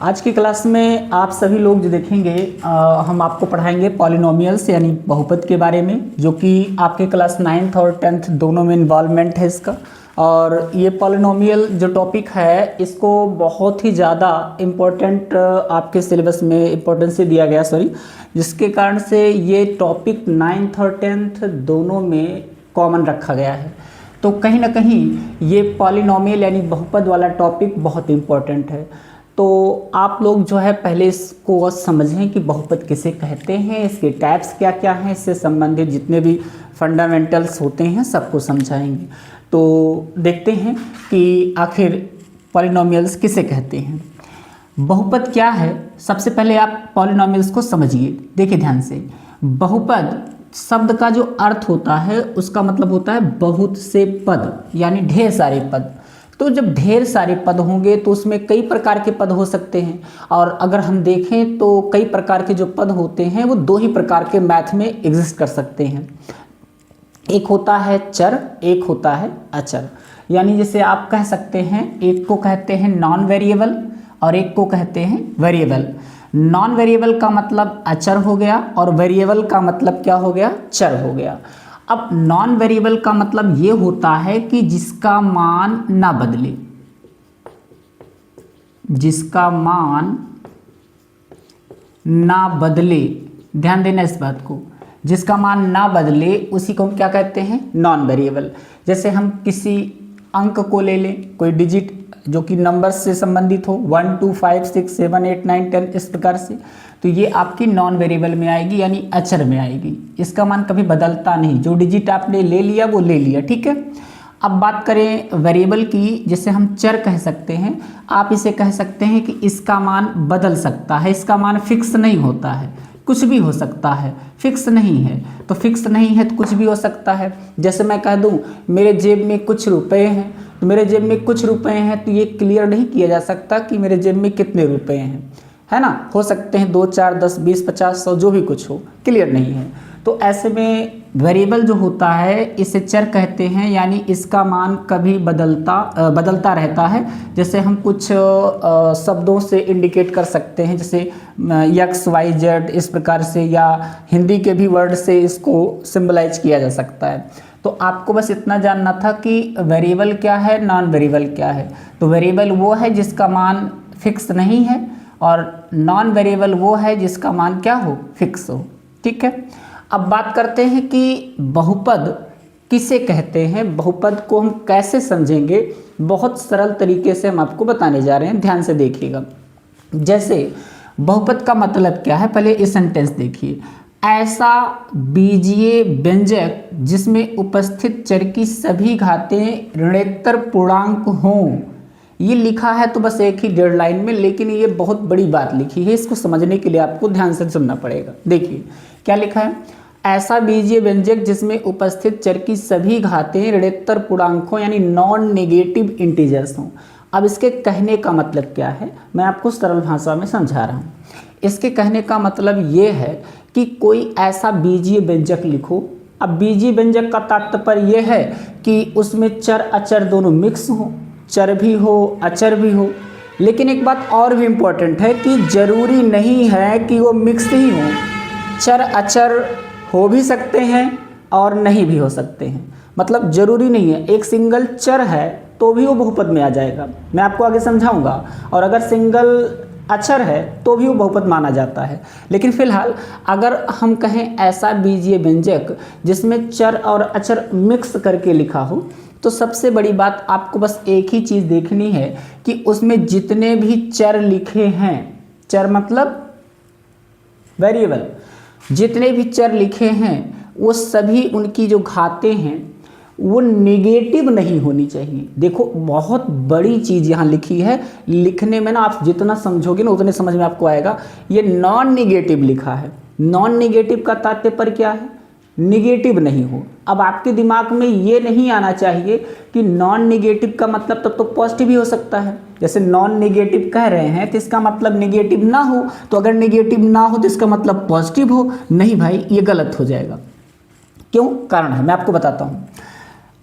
आज की क्लास में आप सभी लोग जो देखेंगे हम आपको पढ़ाएंगे पॉलिनोमियल्स यानी बहुपद के बारे में, जो कि आपके क्लास 9th और 10th दोनों में इन्वॉल्वमेंट है इसका। और ये पॉलिनोमियल जो टॉपिक है इसको बहुत ही ज़्यादा इम्पोर्टेंट आपके सिलेबस में इम्पोर्टेंस दिया गया, जिसके कारण से ये टॉपिक 9th और 10th दोनों में कॉमन रखा गया है। तो कहीं ना कहीं ये पॉलिनोमियल यानी बहुपद वाला टॉपिक बहुत इम्पोर्टेंट है। तो आप लोग जो है पहले इसको समझें कि बहुपद किसे कहते हैं, इसके टाइप्स क्या क्या हैं, इससे संबंधित जितने भी फंडामेंटल्स होते हैं सबको समझाएंगे। तो देखते हैं कि आखिर पॉलिनोमियल्स किसे कहते हैं, बहुपद क्या है। सबसे पहले आप पॉलिनोमियल्स को समझिए, देखिए ध्यान से। बहुपद शब्द का जो अर्थ होता है उसका मतलब होता है बहुत से पद, यानी ढेर सारे पद। तो जब ढेर सारे पद होंगे तो उसमें कई प्रकार के पद हो सकते हैं, और अगर हम देखें तो कई प्रकार के जो पद होते हैं वो दो ही प्रकार के मैथ में एग्जिस्ट कर सकते हैं। एक होता है चर, एक होता है अचर। यानी जैसे आप कह सकते हैं एक को कहते हैं नॉन वेरिएबल और एक को कहते हैं वेरिएबल। नॉन वेरिएबल का मतलब अचर हो गया और वेरिएबल का मतलब क्या हो गया, चर हो गया। अब नॉन वेरिएबल का मतलब ये होता है कि जिसका मान ना बदले, जिसका मान ना बदले, ध्यान देना इस बात को, जिसका मान ना बदले उसी को हम क्या कहते हैं, नॉन वेरिएबल। जैसे हम किसी अंक को ले लें, कोई डिजिट जो कि नंबर्स से संबंधित हो, 1 2 5 6 7 8 9 10 इस प्रकार से, तो ये आपकी नॉन वेरिएबल में आएगी यानी अचर में आएगी। इसका मान कभी बदलता नहीं, जो डिजिट आपने ले लिया वो ले लिया, ठीक है। अब बात करें वेरिएबल की, जैसे हम चर कह सकते हैं, आप इसे कह सकते हैं कि इसका मान बदल सकता है, इसका मान फिक्स नहीं होता है, कुछ भी हो सकता है, फिक्स नहीं है। तो फिक्स नहीं है तो कुछ भी हो सकता है। जैसे मैं कह दूं मेरे जेब में कुछ रुपए हैं, तो मेरे जेब में कुछ रुपए हैं, तो ये क्लियर नहीं किया जा सकता कि मेरे जेब में कितने रुपए हैं, है ना। हो सकते हैं 2 4 10 20 50 100 जो भी कुछ हो, क्लियर नहीं है। तो ऐसे में वेरिएबल जो होता है इसे चर कहते हैं, यानी इसका मान कभी बदलता रहता है। जैसे हम कुछ शब्दों से इंडिकेट कर सकते हैं, जैसे एक्स वाई जेड इस प्रकार से, या हिंदी के भी वर्ड से इसको सिंबलाइज किया जा सकता है। तो आपको बस इतना जानना था कि वेरिएबल क्या है, नॉन वेरिएबल क्या है। तो वेरिएबल वो है जिसका मान फिक्स नहीं है, और नॉन वेरिएबल वो है जिसका मान क्या हो, फिक्स हो, ठीक है। अब बात करते हैं कि बहुपद किसे कहते हैं, बहुपद को हम कैसे समझेंगे। बहुत सरल तरीके से हम आपको बताने जा रहे हैं, ध्यान से देखिएगा। जैसे बहुपद का मतलब क्या है, पहले ये सेंटेंस देखिए। ऐसा बीजीय व्यंजक जिसमें उपस्थित चर की सभी घातें ऋणोत्तर पूर्णांक हों। ये लिखा है तो बस एक ही 1.5 लाइन में, लेकिन ये बहुत बड़ी बात लिखी है, इसको समझने के लिए आपको ध्यान से सुनना पड़ेगा। देखिए क्या लिखा है, ऐसा बीजीय व्यंजक जिसमें उपस्थित चर की सभी घातें ऋणोत्तर पूर्णांक हों, यानी नॉन नेगेटिव इंटीजर्स हों। अब इसके कहने का मतलब क्या है, मैं आपको सरल भाषा में समझा रहा हूँ। इसके कहने का मतलब ये है कि कोई ऐसा बीजीय व्यंजक लिखो। अब बीजीय व्यंजक का तात्पर्य यह है कि उसमें चर अचर दोनों मिक्स हो, चर भी हो अचर भी हो। लेकिन एक बात और भी इम्पोर्टेंट है कि जरूरी नहीं है कि वो मिक्स ही हो, चर अचर हो भी सकते हैं और नहीं भी हो सकते हैं। मतलब जरूरी नहीं है, एक सिंगल चर है तो भी वो बहुपद में आ जाएगा, मैं आपको आगे समझाऊंगा। और अगर सिंगल अचर है तो भी वो बहुपद माना जाता है। लेकिन फिलहाल अगर हम कहें ऐसा बीजीय व्यंजक जिसमें चर और अचर मिक्स करके लिखा हो, तो सबसे बड़ी बात आपको बस एक ही चीज़ देखनी है कि उसमें जितने भी चर लिखे हैं, चर मतलब वेरिएबल, जितने भी चर लिखे हैं वो सभी उनकी जो घातें हैं वो नेगेटिव नहीं होनी चाहिए। देखो बहुत बड़ी चीज़ यहाँ लिखी है, लिखने में ना आप जितना समझोगे ना उतने समझ में आपको आएगा। ये नॉन नेगेटिव लिखा है, नॉन नेगेटिव का तात्पर्य क्या है, निगेटिव नहीं हो। अब आपके दिमाग में ये नहीं आना चाहिए कि नॉन नेगेटिव का मतलब तब तो पॉजिटिव ही हो सकता है। जैसे नॉन नेगेटिव कह रहे हैं तो इसका मतलब नेगेटिव ना हो, तो अगर नेगेटिव ना हो तो इसका मतलब पॉजिटिव हो। नहीं भाई, ये गलत हो जाएगा। क्यों, कारण है, मैं आपको बताता हूँ।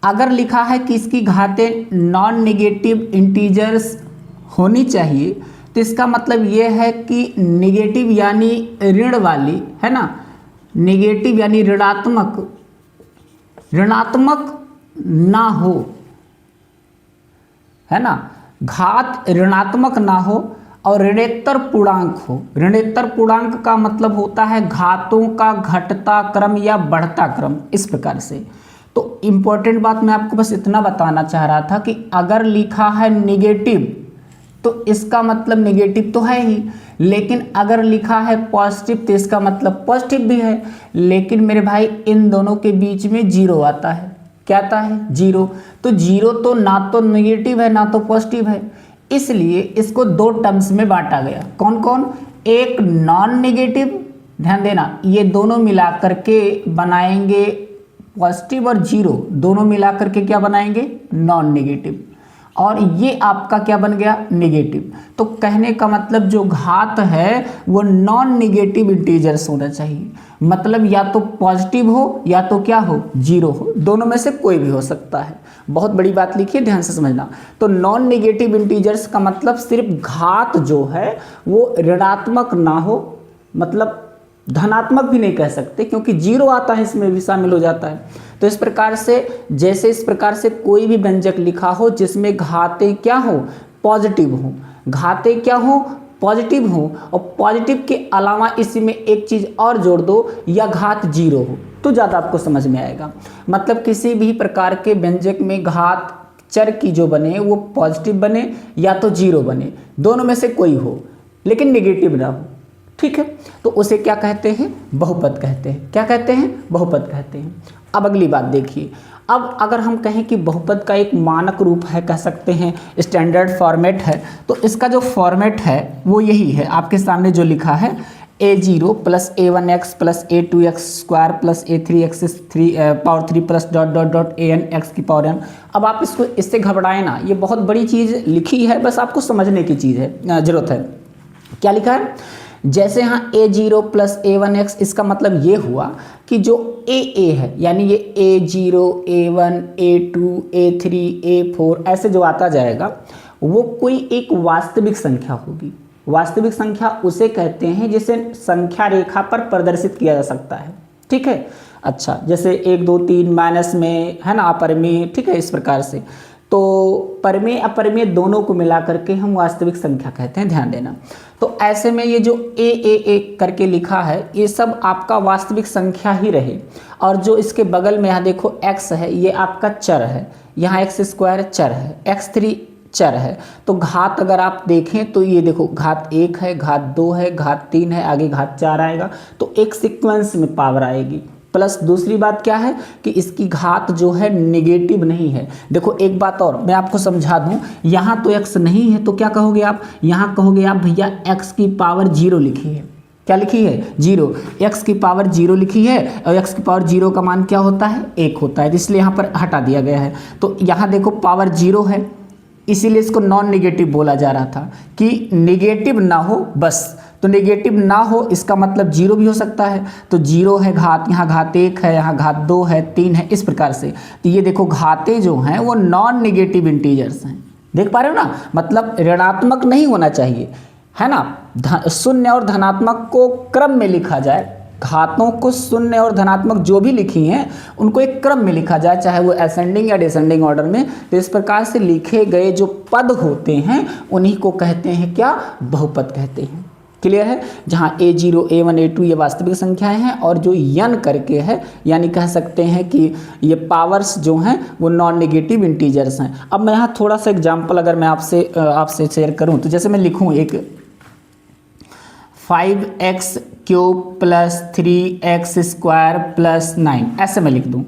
अगर लिखा है कि इसकी घातें नॉन नेगेटिव इंटीजर्स होनी चाहिए, तो इसका मतलब ये है कि निगेटिव यानी ऋण वाली, है ना, निगेटिव यानी ऋणात्मक, ऋणात्मक ना हो, है ना, घात ऋणात्मक ना हो और ऋणोत्तर पूर्णांक हो। ऋणोत्तर पूर्णांक का मतलब होता है घातों का घटता क्रम या बढ़ता क्रम, इस प्रकार से। तो इंपॉर्टेंट बात मैं आपको बस इतना बताना चाह रहा था कि अगर लिखा है निगेटिव तो इसका मतलब निगेटिव तो है ही, लेकिन अगर लिखा है पॉजिटिव तो इसका मतलब पॉजिटिव भी है। लेकिन मेरे भाई इन दोनों के बीच में जीरो आता है। क्या आता है? जीरो। तो जीरो तो ना तो निगेटिव है ना तो पॉजिटिव है, इसलिए इसको दो टर्म्स में बांटा गया। कौन कौन? एक नॉन निगेटिव, ध्यान देना, ये दोनों मिला करके बनाएंगे पॉजिटिव, और जीरो दोनों मिला करके क्या बनाएंगे? Non negative. और ये आपका क्या बन गया? निगेटिव। तो कहने का मतलब जो घात है वो नॉन निगेटिव इंटीजर्स होना चाहिए, मतलब या तो पॉजिटिव हो या तो क्या हो? जीरो हो, दोनों में से कोई भी हो सकता है। बहुत बड़ी बात लिखिए, ध्यान से समझना। तो नॉन निगेटिव इंटीजर्स का मतलब सिर्फ घात जो है वो ऋणात्मक ना हो, मतलब धनात्मक भी नहीं कह सकते क्योंकि जीरो आता है, इसमें भी शामिल हो जाता है। तो इस प्रकार से, जैसे इस प्रकार से कोई भी व्यंजक लिखा हो जिसमें घातें क्या हो? पॉजिटिव हो, घातें क्या हो? पॉजिटिव हो, और पॉजिटिव के अलावा इसी में एक चीज और जोड़ दो, या घात जीरो हो, तो ज़्यादा आपको समझ में आएगा। मतलब किसी भी प्रकार के व्यंजक में घात चर की जो बने वो पॉजिटिव बने या तो जीरो बने, दोनों में से कोई हो, लेकिन निगेटिव ना हो। ठीक है, तो उसे क्या कहते हैं? बहुपद कहते हैं। क्या कहते हैं? बहुपद कहते हैं। अब अगली बात देखिए, अब अगर हम कहें कि बहुपद का एक मानक रूप है, कह सकते हैं स्टैंडर्ड फॉर्मेट है, तो इसका जो फॉर्मेट है वो यही है, आपके सामने जो लिखा है a0 plus a1x plus a2x square plus a3x power 3 plus dot dot dot an x की पावर n। अब आप इसको, इससे घबराएं ना, ये बहुत बड़ी चीज़ लिखी है, बस आपको समझने की चीज़ है, ज़रूरत है। क्या लिखा है? जैसे यहाँ a0 प्लस a1x, इसका मतलब ये हुआ कि जो a है, यानी ये a0 a1 a2 a3 a4 ऐसे जो आता जाएगा वो कोई एक वास्तविक संख्या होगी। वास्तविक संख्या उसे कहते हैं जिसे संख्या रेखा पर प्रदर्शित किया जा सकता है। ठीक है, अच्छा, जैसे 1 2 3 माइनस में, है ना, अपरिमेय। ठीक है, इस प्रकार से तो परिमेय अपरिमेय दोनों को मिला करके हम वास्तविक संख्या कहते हैं, ध्यान देना। तो ऐसे में ये जो ए करके लिखा है ये सब आपका वास्तविक संख्या ही रहे, और जो इसके बगल में यहाँ देखो x है, ये आपका चर है, यहाँ x स्क्वायर चर है, x3 चर है। तो घात अगर आप देखें तो ये देखो घात 1 है, घात 2 है, घात 3 है, आगे घात 4 आएगा, तो एक सीक्वेंस में पावर आएगी। प्लस दूसरी बात क्या है कि इसकी घात जो है निगेटिव नहीं है। देखो एक बात और मैं आपको समझा दूं, यहाँ तो x नहीं है तो क्या कहोगे आप? यहाँ कहोगे आप भैया x की पावर 0 लिखी है। क्या लिखी है? 0। x की पावर 0 लिखी है, और x की पावर 0 का मान क्या होता है? 1 होता है, इसलिए यहाँ पर हटा दिया गया है। तो यहाँ देखो पावर 0 है, इसीलिए इसको नॉन निगेटिव बोला जा रहा था कि निगेटिव ना हो बस। तो निगेटिव ना हो इसका मतलब जीरो भी हो सकता है, तो जीरो है घात, यहाँ घात 1 है, यहाँ घात 2 है, 3 है, इस प्रकार से। तो ये देखो घातें जो हैं वो नॉन निगेटिव इंटीजर्स हैं। देख पा रहे हो ना, मतलब ऋणात्मक नहीं होना चाहिए, है ना। शून्य और धनात्मक को क्रम में लिखा जाए, घातों को शून्य और धनात्मक जो भी लिखी हैं उनको एक क्रम में लिखा जाए, चाहे वो असेंडिंग या डिसेंडिंग ऑर्डर में। तो इस प्रकार से लिखे गए जो पद होते हैं उन्हीं को कहते हैं क्या? बहुपद कहते हैं। क्लियर है? जहाँ a0 a1 a2 ये वास्तविक संख्याएं हैं, और जो n करके है, यानी कह सकते हैं कि ये पावर्स जो हैं वो नॉन निगेटिव इंटीजर्स हैं। अब मैं यहाँ थोड़ा सा एग्जांपल अगर मैं आपसे शेयर करूँ, तो जैसे मैं लिखूँ एक 5x cube plus 3x square plus 9, ऐसे मैं लिख दूँ।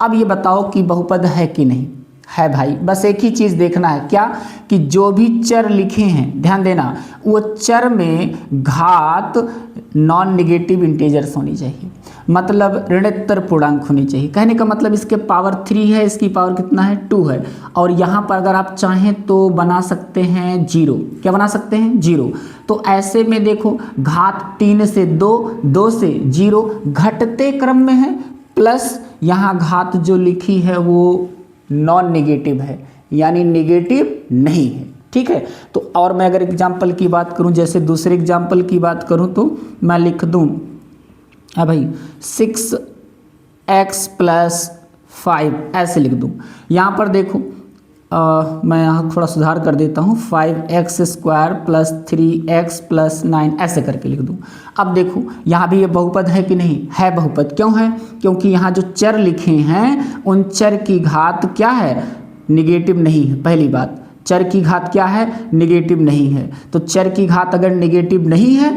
अब ये बताओ कि बहुपद है कि नहीं है? भाई बस एक ही चीज़ देखना है, क्या? कि जो भी चर लिखे हैं, ध्यान देना, वो चर में घात नॉन निगेटिव इंटीजर्स होनी चाहिए, मतलब ऋणोत्तर पूर्णांक होनी चाहिए। कहने का मतलब इसके पावर 3 है, इसकी पावर कितना है? 2 है, और यहाँ पर अगर आप चाहें तो बना सकते हैं 0। क्या बना सकते हैं? 0। तो ऐसे में देखो घात 3 से 2, 2 से 0, घटते क्रम में है, प्लस यहाँ घात जो लिखी है वो नॉन निगेटिव है, यानी निगेटिव नहीं है। ठीक है। तो और मैं अगर एग्जाम्पल की बात करूं, जैसे दूसरे एग्जाम्पल की बात करूं तो मैं लिख दूं भाई 6x + 5 ऐसे लिख दूं। यहाँ पर देखो मैं यहाँ थोड़ा सुधार कर देता हूँ, 5x² + 3x + 9 ऐसे करके लिख दूँ। अब देखो यहाँ भी ये बहुपद है कि नहीं है, बहुपद क्यों है, क्योंकि यहाँ जो चर लिखे हैं उन चर की घात क्या है, निगेटिव नहीं है। पहली बात, चर की घात क्या है, निगेटिव नहीं है। तो चर की घात अगर निगेटिव नहीं है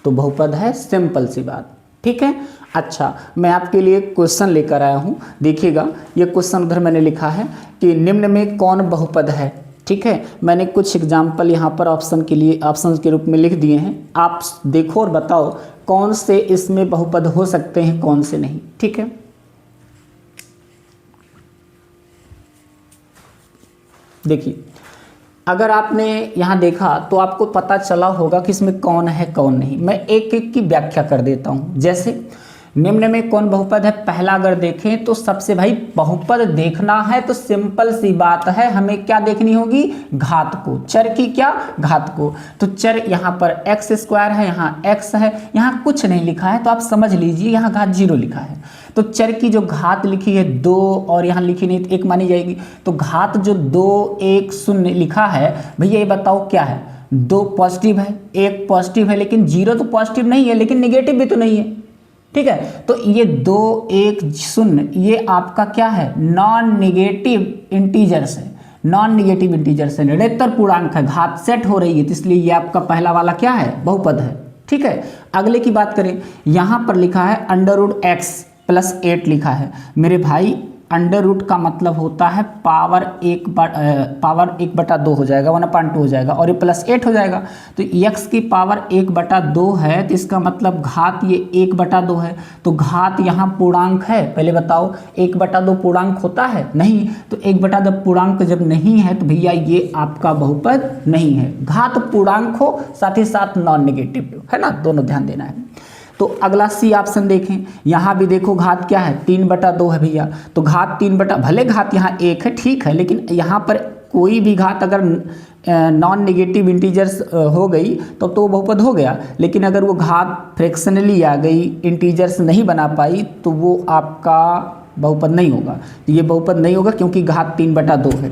तो बहुपद है, सिंपल सी बात, ठीक है। अच्छा, मैं आपके लिए क्वेश्चन लेकर आया हूँ, देखिएगा ये क्वेश्चन उधर मैंने लिखा है कि निम्न में कौन बहुपद है, ठीक है। मैंने कुछ एग्जाम्पल यहाँ पर ऑप्शन के लिए ऑप्शन के रूप में लिख दिए हैं, आप देखो और बताओ कौन से इसमें बहुपद हो सकते हैं, कौन से नहीं, ठीक है। देखिए अगर आपने यहाँ देखा तो आपको पता चला होगा कि इसमें कौन है कौन नहीं। मैं एक एक की व्याख्या कर देता हूँ। जैसे निम्न में कौन बहुपद है, पहला अगर देखें तो सबसे भाई बहुपद देखना है तो सिंपल सी बात है, हमें क्या देखनी होगी, घात को, चर की क्या, घात को। तो चर यहाँ पर x² है, यहाँ x है, यहाँ कुछ नहीं लिखा है तो आप समझ लीजिए यहाँ घात 0 लिखा है। तो चर की जो घात लिखी है 2 और यहाँ लिखी नहीं तो 1 मानी जाएगी। तो घात जो 2 1 0 लिखा है, भैया ये बताओ क्या है, 2 पॉजिटिव है 1 पॉजिटिव है, लेकिन 0 तो पॉजिटिव नहीं है लेकिन निगेटिव भी तो नहीं है, ठीक है। तो ये 2 1 0 ये आपका क्या है, नॉन निगेटिव इंटीजर्स है, नॉन निगेटिव इंटीजर्स है, ऋणात्तर पूर्णांक है, घात सेट हो रही है, तो इसलिए ये आपका पहला वाला क्या है, बहुपद है, ठीक है। अगले की बात करें, यहाँ पर लिखा है √x + 8 लिखा है। मेरे भाई अंडर रूट का मतलब होता है पावर 1/2 हो जाएगा, 1/2 हो जाएगा और ये +8 हो जाएगा। तो x की पावर 1/2 है तो इसका मतलब घात ये 1/2 है। तो घात यहाँ पूर्णांक है, पहले बताओ 1/2 पूर्णांक होता है, नहीं। तो 1/2 पूर्णांक जब नहीं है तो भैया ये आपका बहुपद नहीं है। घात पूर्णांक हो साथ ही साथ नॉन नेगेटिव है ना, दोनों ध्यान देना है। तो अगला सी ऑप्शन देखें, यहाँ भी देखो घात क्या है, 3/2 है भैया। तो घात 3 भले घात यहाँ 1 है ठीक है, लेकिन यहाँ पर कोई भी घात अगर नॉन नेगेटिव इंटीजर्स हो गई तो बहुपद हो गया। लेकिन अगर वो घात फ्रैक्शनली आ गई, इंटीजर्स नहीं बना पाई, तो वो आपका बहुपद नहीं होगा। ये बहुपद नहीं होगा क्योंकि घात 3/2 है।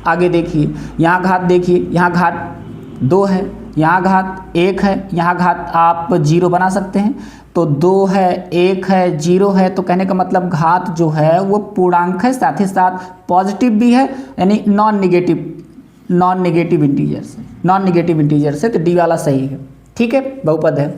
आगे देखिए, यहाँ घात देखिए, यहाँ घात 2 है, यहाँ घात 1 है, यहाँ घात आप 0 बना सकते हैं। तो 2 है 1 है 0 है, तो कहने का मतलब घात जो है वो पूर्णांक है, साथ ही साथ पॉजिटिव भी है, यानी नॉन नेगेटिव इंटीजर्स है, तो डी वाला सही है, ठीक है, बहुपद है।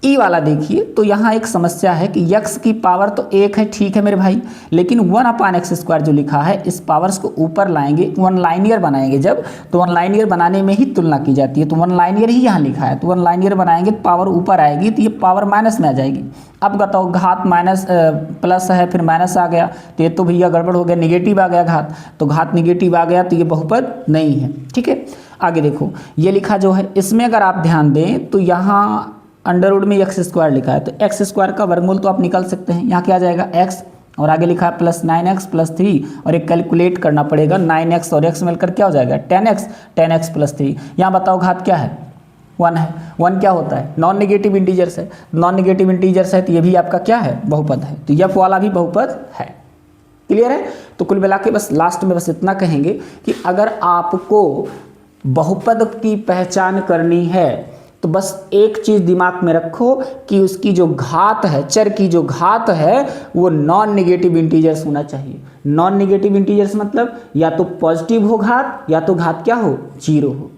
ई वाला देखिए, तो यहाँ एक समस्या है कि x की पावर तो 1 है ठीक है मेरे भाई, लेकिन 1/x² जो लिखा है इस पावर्स को ऊपर लाएंगे, वन लाइनियर बनाएंगे जब, तो वन लाइनियर बनाने में ही तुलना की जाती है। तो वन लाइनियर ही यहाँ लिखा है, तो वन लाइनियर बनाएंगे तो पावर ऊपर आएगी, तो ये पावर माइनस में आ जाएगी। अब बताओ घात माइनस प्लस है फिर माइनस आ गया, तो ये तो भैया गड़बड़ हो गया, निगेटिव आ गया घात, तो घात निगेटिव आ गया तो ये बहुपद नहीं है, ठीक है। आगे देखो ये लिखा जो है, इसमें अगर आप ध्यान दें तो यहाँ अंडर रूट में x² लिखा है, तो x² का वर्गमूल तो आप निकाल सकते हैं। यहाँ क्या आ जाएगा x, और आगे लिखा है +9x + 3, और एक कैलकुलेट करना पड़ेगा, 9x और x मिलकर क्या हो जाएगा 10x + 3। यहाँ बताओ घात क्या है, 1 है। 1 क्या होता है, नॉन नेगेटिव इंटीजर्स है, नॉन नेगेटिव इंटीजर्स है तो ये भी आपका क्या है, बहुपद है। तो f वाला भी बहुपद है, क्लियर है। तो कुल मिला के बस लास्ट में बस इतना कहेंगे कि अगर आपको बहुपद की पहचान करनी है तो बस एक चीज दिमाग में रखो कि उसकी जो घात है, चर की जो घात है वो नॉन नेगेटिव इंटीजर्स होना चाहिए। नॉन नेगेटिव इंटीजर्स मतलब या तो पॉजिटिव हो घात, या तो घात क्या हो, 0 हो,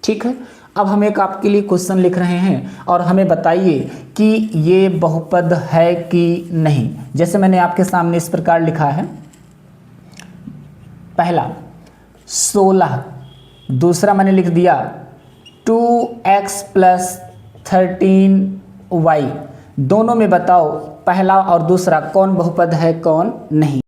ठीक है। अब हम एक आपके लिए क्वेश्चन लिख रहे हैं और हमें बताइए कि ये बहुपद है कि नहीं। जैसे मैंने आपके सामने इस प्रकार लिखा है, पहला 16, दूसरा मैंने लिख दिया 2x + 13y। दोनों में बताओ पहला और दूसरा कौन बहुपद है कौन नहीं।